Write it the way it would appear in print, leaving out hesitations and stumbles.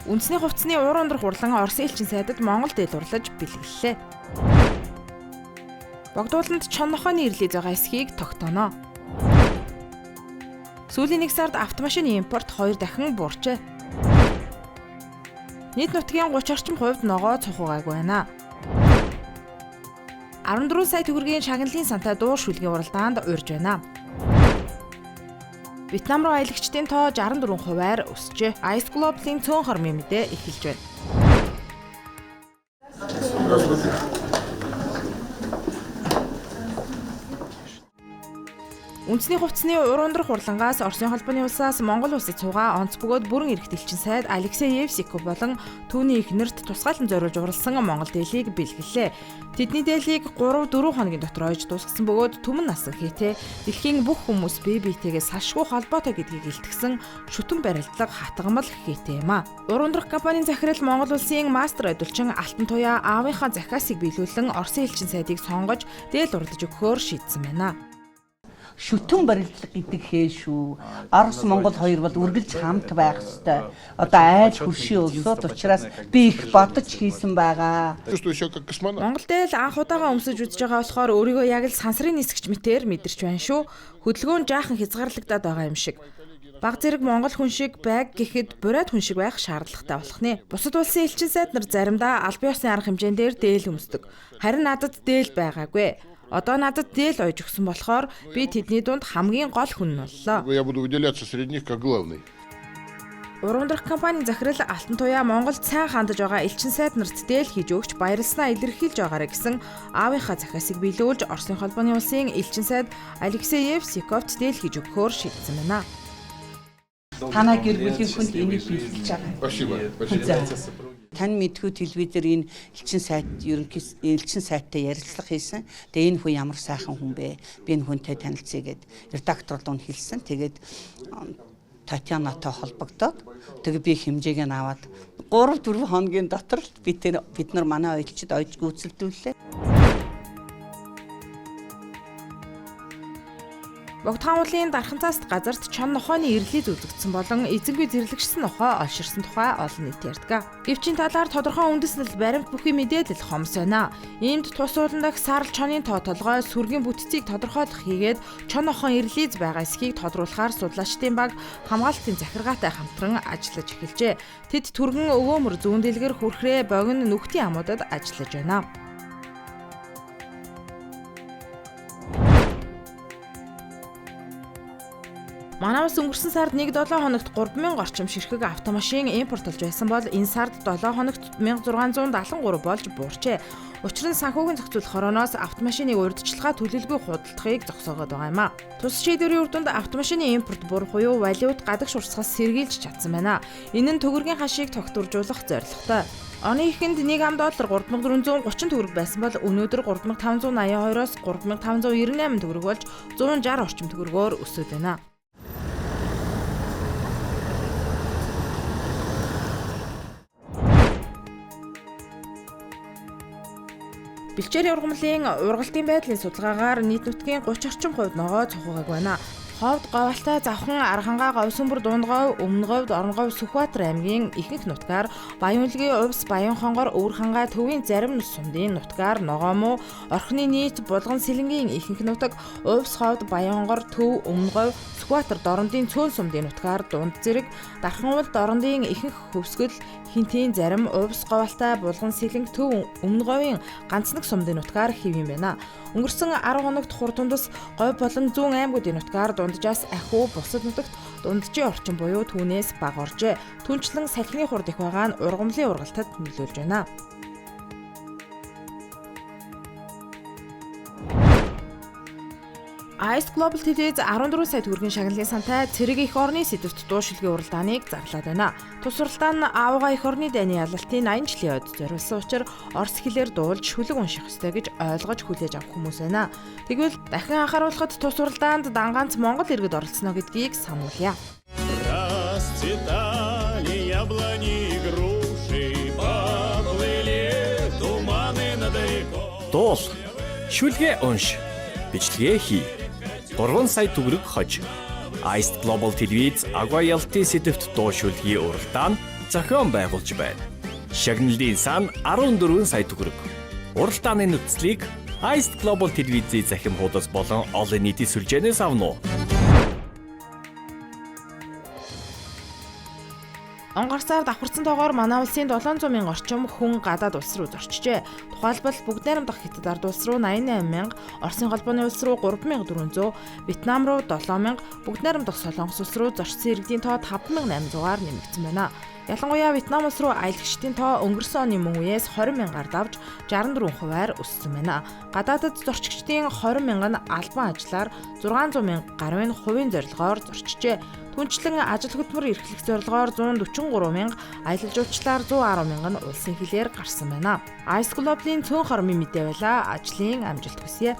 Үндэсний хувцсны уур ундрах хурлан Оросын элчин сайдад Монгол дэлгүүрлэж бэлгэллээ. Богдууланд чон нохооны ирлий байгаа эсхийг тогтооно. Сүүлийн 1 сард автомашины импорт 2 дахин буурчээ. Нийт нутгийн 30 орчим хувьд ногоо цухуугаагүй байна. 14 сая төгрөгийн шагналын сантай дуу шүлгийн уралдаанд урьж байна. Вьетнам руу аялагчдын тоо 64%-аар өсчээ. Ice Globe-ийн цөөн хормын мэдээ эхэлж байна. Үндэсний хувцсны уур ундрах хурлангаас Оросын холбооны улсаас Монгол улсад суугаа онц бөгөөд бүрэн иргэд элчин сайд Алексей Евсиков болон түүний эхнэрт тусгаалan зориулж уралсан Монгол дээлийг бэлгэллээ. Тэдний дээлийг 3-4 хоногийн дотор ойж дуусгасан бөгөөд түмэн насан хийтэй дэлхийн бүх хүмүүс бие биетэйгээ салшгүй холбоотой гэдгийг илтгэсэн шүтэн барилдлага хатгамал хийтэй юм а. Уур ундрах компанийн захирал Монгол улсын мастер адилчин Алтан туяа аавынхаа захиасыг биелүүлэн Оросын элчин сайдыг сонгож дээл урдж өгөхөөр шийдсэн байна. Шүтэн барилдлага гэдэг хээ шүү. Орос Монгол хоёр бол үргэлж хамт байх ёстой. Одоо айл хөршийн улсууд учраас би их бодож хийсэн байгаа. Монгол дээл анх удаага өмсөж үзэж байгаа болохоор өөрийгөө яг л сансрын нисгч мэтээр мэдэрч байна шүү. Хөдөлгөөн жаахан хязгаарлагдаад байгаа юм шиг. Баг зэрэг Монгол хүн шиг байг гэхэд бурайд хүн шиг байх шаардлагатай болох нэ. Бусад улсын элчин сайд нар заримдаа албан ёсны арга хэмжээндээр дээл өмсдөг. Харин надад дээл байгаагүй. Одоо надад дээл ойж өгсөн болохоор би тэдний дунд хамгийн гол хүн нь боллоо. Я буду выделяться среди них как главный. Уур ундрах компанийн захирал Алтан туяа Монголд сайн хандаж байгаа элчин сайд нарт дээл хийж өгч баярлснаа илэрхийлж байгаарэ гэсэн аавынхаа захиасыг биелүүлж Оросын холбооны улсын элчин сайд Алексей Евсиковт дээл хийж өгөхөөр шийдсэн байна. Танай гэр бүлийн хүнд энийг бэлгэлж байгаа. Спасибо. Тань мэдгүй телевизээр энэ элчин сайд ерөнхий элчин сайттай ярилцлага хийсэн. Тэгээ энэ хүн ямар сайхан хүн бэ? Би энэ хүнтэй танилцъя гэд редакторд нь хэлсэн. Тэгээд Татьянатай холбогдоод тэгээ би хэмжээг нь аваад 3-4 хоногийн дотор бид нар манай ойлчид ойж гүйцэлдүүллээ. Богдхан уулын дархан цааст газарт чон нохооны ирлийг үзэгдсэн болон эзэнгүй зэрлэгчсэн нохоо олширсан тухай олон нийт ярьдаг. Гэвч энэ талаар тодорхой үндэслэл баримт бүхий мэдээлэл хомс байна. Иймд тус уулан дахь сарл чонын тоо толгой сүргийн бүтцийг тодорхойлох хийгээд чон нохоон ирлиз байгаа эсхийг тодруулахаар судлаачдын баг хамгаалтын захиргаатай хамтран ажиллаж эхэлжээ. Тэд түргэн өвөөмөр зүүн дэлгэр хүрхрээ богино нүхтийн амуудад ажиллаж байна. Манай улс өнгөрсөн сард 1-7 хоногт 3000 орчим ширхэг автомашин импортлж байсан бол энэ сард 7 хоногт 1673 болж буурчээ. Учир нь санхүүгийн зохицуулах хорооноос автомашиныг урьдчилгаа төлөвлөгөө худалдахыг зогсоогоод байгаа юм а. Тус шийдвэрийн үр дүнд автомашины импорт буурах буюу валют гадагш урсгаас сэргийлж чадсан байна. Энэ нь төгрөгийн хашийг тогтворжуулах зорилготой. Оны эхэнд 1 ам доллар 3430 төгрөг байсан бол өнөөдөр 3582-оос 3598 төгрөг болж 160 орчим төгрөгөөр өсөд байна. Бэлчээрийн ургамлын ургалтын байдлын судалгаагаар нийт нутгийн 30 орчим хувьд ногоо цухуугааг байна. Ховд, Говьалтай, Завхан, Архангаа, Говьсүмбэр, Дундговь, Өмнөговьд, Оронгов, Сүхбаатар аймгийн ихэнх нутгаар, Баянүлгийн Увс, Баянхонгор, Өвөрхангай, Төвийн зарим сумдын нутгаар ногоо муу, орхины нийт Булган сэлэнгийн ихэнх нутаг, Увс, Ховд, Баянгор, Төв, Өмнөговь, Сүхбаатар дорондын цөөн сумдын нутгаар дунд зэрэг, Дарханвал дорондын ихэнх хөвсгөл, Хинтийн зарим, Увс, Говьалтай, Булган сэлэнг, Төв, Өмнөговийн ганц нэг сумдын нутгаар хэв юм байна. Өнгөрсөн 10 хоногт Хурдундас, Говь болон Зүүн аймагуудын нутгаар дунджаас ахиу бусад нутагт дунджийн орчин буюу түүнээс бага оржээ. Түнчлэн салхины хурд их байгаа нь ургамлын ургалтад нөлөөлж байна. Ice Global телевиз 14 сая төгрөгийн шагналын сантай цэрэг эх орны сэдвт дуу шилгийн уралдааныг зарлаад байна. Тус уралдаан нь аавгаа эх орны дайны ялалтын 80 жилийн ойд зориулсан учраас орос хэлээр дуулж шүлэг унших ёстой гэж ойлгож хүлээж авах хүмүүс байна. Тэгвэл дахин анхааруулахад тус уралдаанд дангаанц Монгол иргэд оролцоно гэдгийг сануулъя. Дуул, шүлгээ унш, бичлэгээ хий. 3 сая төгрөг хож. Ice Global телевиз агва ялтын сэдвт дуу шүлгийн уралдаан зохион байгуулж байна. Шагналын сан 14 сая төгрөг. Уралдааны нөхцөлийг Ice Global телевизийн захим хуудас болон олон нийтийн сүлжээнээс авна уу? Онгор сар давхарсан тоогоор манай улсын 700 мянган орчим хүн гадаад улс руу зорчжээ. Тухайлбал бүгд найрамдах Хятад ард улс руу 88 мянга, Оросын холбооны улс руу 3400, Вьетнам руу 7000, бүгд найрамдах Солонгос улс руу зорчсон иргэдийн тоо 5800-аар нэмэгдсэн байна. Ялангуяа Вьетнам улс руу аялагчдын тоо өнгөрсөн оны мөн үеэс 20 мянгаар давж 64%-аар өссөн байна. Гадаадд зорчигчдын 20 мянган албан ажиллаар 600 мянга гаруй хувийн зорилгоор зорчжээ. Түнчлэн ажил хөдөлмөр эрхлэх зорилгоор 143 мянга, аялал жуулчлалаар 110 мянган улсын хилээр гарсан байна. Ice Global-ийн цөөн хормын мэдээ байла. Ажлын амжилт хүсье.